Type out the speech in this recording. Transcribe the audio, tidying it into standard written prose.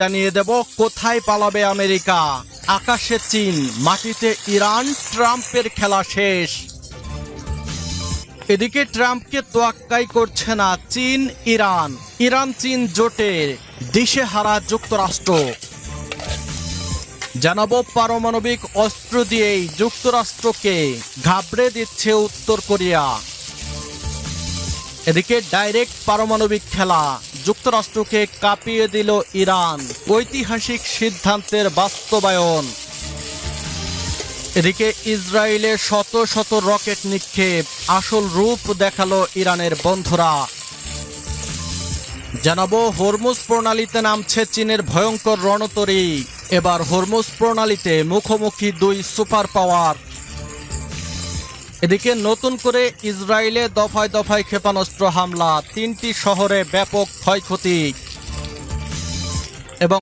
জানিয়ে দেব কোথায় পালাবে আমেরিকা। আকাশে চীন, মাটিতে ইরান, ট্রাম্পের খেলা শেষ। এদিকে ট্রাম্পকে তোয়াক্কাই করছে না চীন ইরান। ইরান চীন জোটের দিশেহারা যুক্তরাষ্ট্র। জানাবো পারমাণবিক অস্ত্র দিয়েই যুক্তরাষ্ট্রকে ঘাবড়ে দিচ্ছে উত্তর কোরিয়া। এদিকে ডাইরেক্ট পারমাণবিক খেলা, যুক্তরাষ্ট্রকে কাঁপিয়ে দিল ইরান, ঐতিহাসিক সিদ্ধান্তের বাস্তবায়ন। এদিকে ইসরায়েলের শত শত রকেট নিক্ষেপ, আসল রূপ দেখালো ইরানের বন্ধুরা। জানাবো হরমুজ প্রণালীতে নামছে চীনের ভয়ঙ্কর রণতরী। এবার হরমুজ প্রণালীতে মুখোমুখি দুই সুপার পাওয়ার। এদিকে নতুন করে ইসরায়েলে দফায় দফায় ক্ষেপণাস্ত্র হামলা, 3টি শহরে ব্যাপক ক্ষয়ক্ষতি।